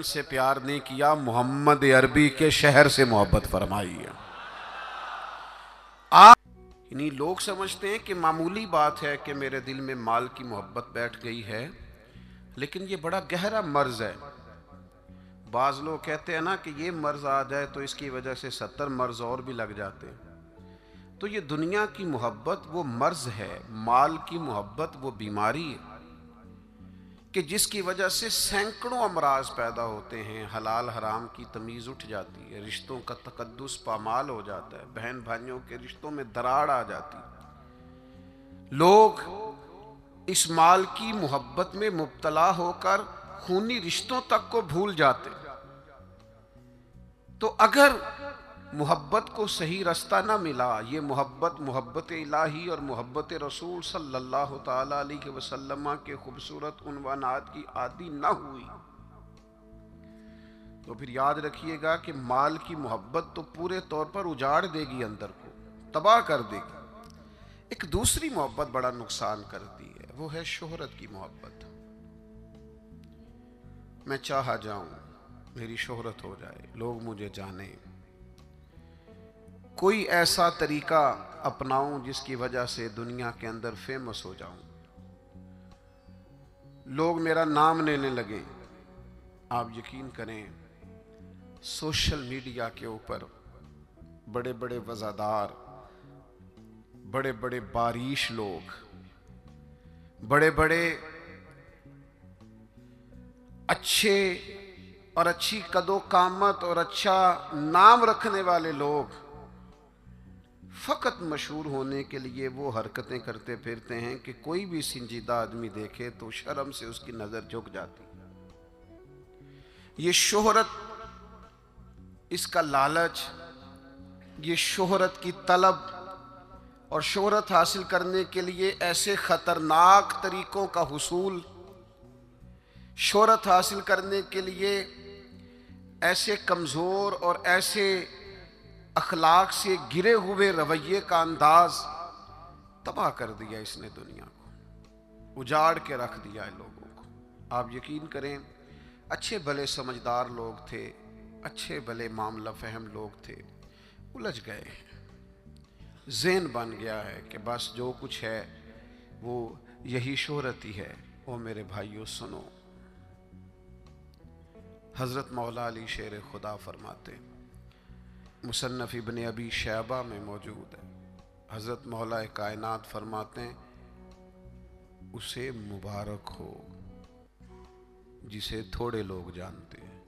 से प्यार नहीं किया, मोहम्मद अरबी के शहर से मोहब्बत फरमाई है। इन्हीं लोग समझते हैं कि मामूली बात है कि मेरे दिल में माल की मोहब्बत बैठ गई है, लेकिन ये बड़ा गहरा मर्ज है। बाज लोग कहते हैं ना कि ये मर्ज आ जाए तो इसकी वजह से 70 मर्ज और भी लग जाते हैं। तो ये दुनिया की मोहब्बत वो मर्ज है, माल की मोहब्बत वो बीमारी है कि जिसकी वजह से सैकड़ों अमराज पैदा होते हैं, हलाल हराम की तमीज़ उठ जाती है, रिश्तों का तकद्दुस पामाल हो जाता है, बहन भाइयों के रिश्तों में दरार आ जाती है। लोग इस माल की मोहब्बत में मुब्तला होकर खूनी रिश्तों तक को भूल जाते हैं। तो अगर मोहब्बत को सही रास्ता ना मिला, ये मोहब्बत इलाही और मोहब्बत रसूल सल्लल्लाहु ताला अलैहि वसल्लम के खूबसूरत उन्वानात की आदी ना हुई, तो फिर याद रखिएगा कि माल की मोहब्बत तो पूरे तौर पर उजाड़ देगी, अंदर को तबाह कर देगी। एक दूसरी मोहब्बत बड़ा नुकसान करती है, वो है शोहरत की मोहब्बत। मैं चाहा जाऊं, मेरी शोहरत हो जाए, लोग मुझे जाने, कोई ऐसा तरीका अपनाऊं जिसकी वजह से दुनिया के अंदर फेमस हो जाऊं, लोग मेरा नाम लेने लगे। आप यकीन करें, सोशल मीडिया के ऊपर बड़े बड़े वज़ादार, बड़े बड़े बारिश लोग, बड़े बड़े अच्छे और अच्छी कदो कामत और अच्छा नाम रखने वाले लोग फकत मशहूर होने के लिए वो हरकतें करते फिरते हैं कि कोई भी संजीदा आदमी देखे तो शर्म से उसकी नजर झुक जाती। ये शोहरत, इसका लालच, ये शोहरत की तलब और शोहरत हासिल करने के लिए ऐसे खतरनाक तरीकों का हुसूल, शोहरत हासिल करने के लिए ऐसे कमजोर और ऐसे अखलाक से गिरे हुए रवैये का अंदाज तबाह कर दिया इसने दुनिया को, उजाड़ के रख दिया है लोगों को। आप यकीन करें, अच्छे भले समझदार लोग थे, अच्छे भले मामला फहम लोग थे, उलझ गए। ज़हन बन गया है कि बस जो कुछ है वो यही शोहरत ही है। ओ मेरे भाइयों सुनो, हज़रत मौला अली शेर खुदा फरमाते, मुसन्नफ़ इब्न अबी शैबा में मौजूद है, हज़रत मौला कायनात फरमाते हैं, उसे मुबारक हो जिसे थोड़े लोग जानते हैं।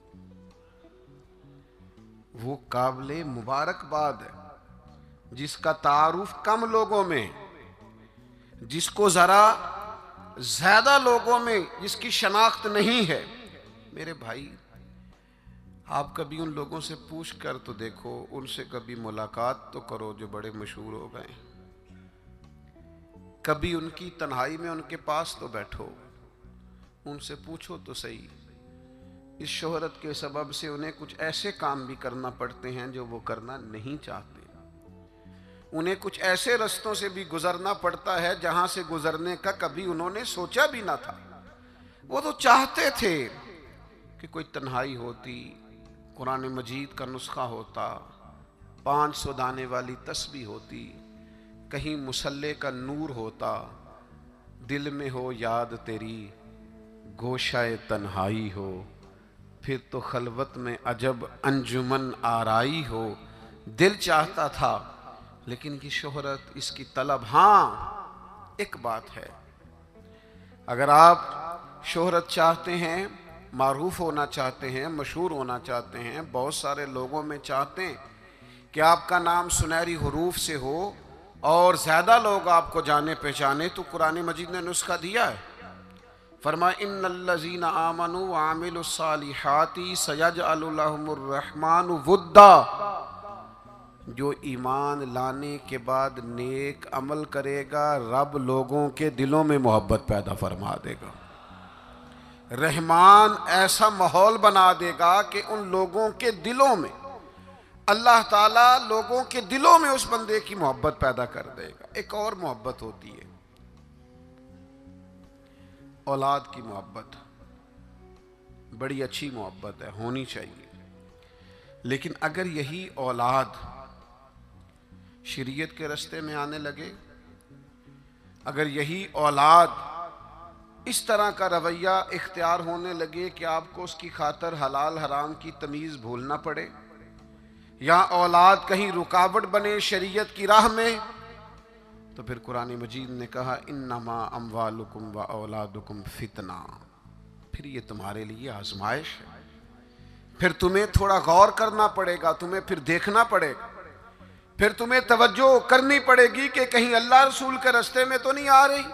वो काबिले मुबारकबाद है जिसका तारुफ कम लोगों में, जिसको ज़रा ज़्यादा लोगों में जिसकी शनाख्त नहीं है। मेरे भाई, आप कभी उन लोगों से पूछ कर तो देखो, उनसे कभी मुलाकात तो करो जो बड़े मशहूर हो गए। कभी उनकी तन्हाई में उनके पास तो बैठो, उनसे पूछो तो सही। इस शोहरत के सबब से उन्हें कुछ ऐसे काम भी करना पड़ते हैं जो वो करना नहीं चाहते। उन्हें कुछ ऐसे रास्तों से भी गुजरना पड़ता है जहां से गुजरने का कभी उन्होंने सोचा भी ना था। वो तो चाहते थे कि कोई तन्हाई होती, कुरान मजीद का नुस्खा होता, 500 दाने वाली तस्बीह होती, कहीं मुसल्ले का नूर होता, दिल में हो याद तेरी, गोशाए तन्हाई हो, फिर तो खलवत में अजब अंजुमन आराई हो। दिल चाहता था, लेकिन की शोहरत, इसकी तलब। हाँ, एक बात है, अगर आप शोहरत चाहते हैं, मारूफ होना चाहते हैं, मशहूर होना चाहते हैं, बहुत सारे लोगों में चाहते हैं कि आपका नाम सुनहरी हरूफ से हो और ज़्यादा लोग आपको जाने पहचाने, तो कुरान मजीद ने नुस्खा दिया है। फरमाया, इन्नल्लज़ीना आमनू व आमिलुस्सालिहाति सयजअलु लहुमुर रहमानु वुद्दा। जो ईमान लाने के बाद नेक अमल करेगा, रब लोगों के दिलों में मोहब्बत पैदा फरमा देगा। रहमान ऐसा माहौल बना देगा कि उन लोगों के दिलों में, अल्लाह ताला लोगों के दिलों में उस बंदे की मोहब्बत पैदा कर देगा। एक और मोहब्बत होती है, औलाद की मोहब्बत, बड़ी अच्छी मोहब्बत है, होनी चाहिए। लेकिन अगर यही औलाद शरीयत के रास्ते में आने लगे, अगर यही औलाद इस तरह का रवैया इख्तियार होने लगे कि आपको उसकी खातर हलाल हराम की तमीज़ भूलना पड़े, या औलाद कहीं रुकावट बने शरीयत की राह में, तो फिर कुरान मजीद ने कहा इन्नमा अम्वालुकुम व औलादुकुम फितना, फिर ये तुम्हारे लिए आजमाइश है। फिर तुम्हें थोड़ा गौर करना पड़ेगा, तुम्हें फिर देखना पड़ेगा, फिर तुम्हें तवज्जो करनी पड़ेगी कि कहीं अल्लाह रसूल के रास्ते में तो नहीं आ रही।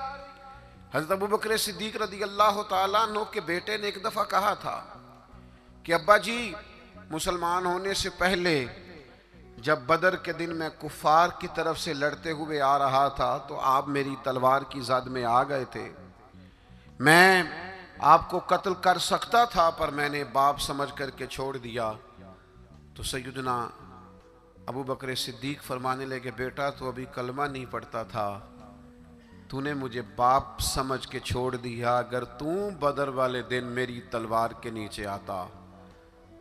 हज़रत अबू बकर सिद्दीक रज़ी अल्लाह तआला अन्हु के बेटे ने एक दफ़ा कहा था कि अब्बा जी, मुसलमान होने से पहले जब बदर के दिन मैं कुफार की तरफ से लड़ते हुए आ रहा था तो आप मेरी तलवार की ज़द में आ गए थे। मैं आपको कत्ल कर सकता था पर मैंने बाप समझ करके छोड़ दिया। तो सैयदना अबू बकर सिद्दीक फरमाने लगे, बेटा तो अभी कलमा नहीं पढ़ता था, तूने मुझे बाप समझ के छोड़ दिया। अगर तू बदर वाले दिन मेरी तलवार के नीचे आता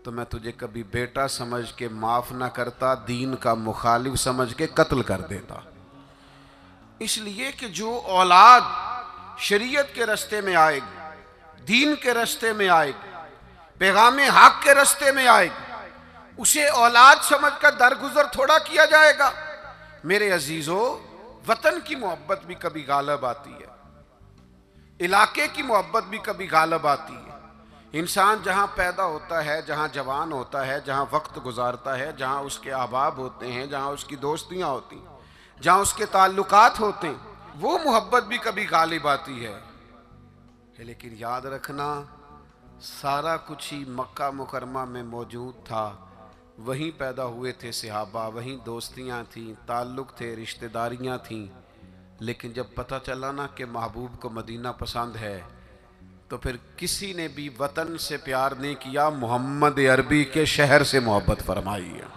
तो मैं तुझे कभी बेटा समझ के माफ़ ना करता, दीन का मुखालिफ समझ के कत्ल कर देता। इसलिए कि जो औलाद शरीयत के रास्ते में आएगी, दीन के रास्ते में आएगी, पैगामे हक के रास्ते में आएगी, उसे औलाद समझकर दरगुजर थोड़ा किया जाएगा। मेरे अजीजों, वतन की मोहब्बत भी कभी गालब आती है, इलाके की मोहब्बत भी कभी गालब आती है। इंसान जहाँ पैदा होता है, जहाँ जवान होता है, जहाँ वक्त गुजारता है, जहाँ उसके अहबाब होते हैं, जहाँ उसकी दोस्तियाँ होती हैं, जहाँ उसके ताल्लुकात होते हैं, वो मोहब्बत भी कभी गालिब आती है। लेकिन याद रखना, सारा कुछ ही मक्का मुकरमा में मौजूद था, वहीं पैदा हुए थे सहाबा, वहीं दोस्तियाँ थीं, ताल्लुक़ थे, रिश्तेदारियाँ थीं। लेकिन जब पता चला ना कि महबूब को मदीना पसंद है, तो फिर किसी ने भी वतन से प्यार नहीं किया, मोहम्मद अरबी के शहर से मोहब्बत फरमाई है।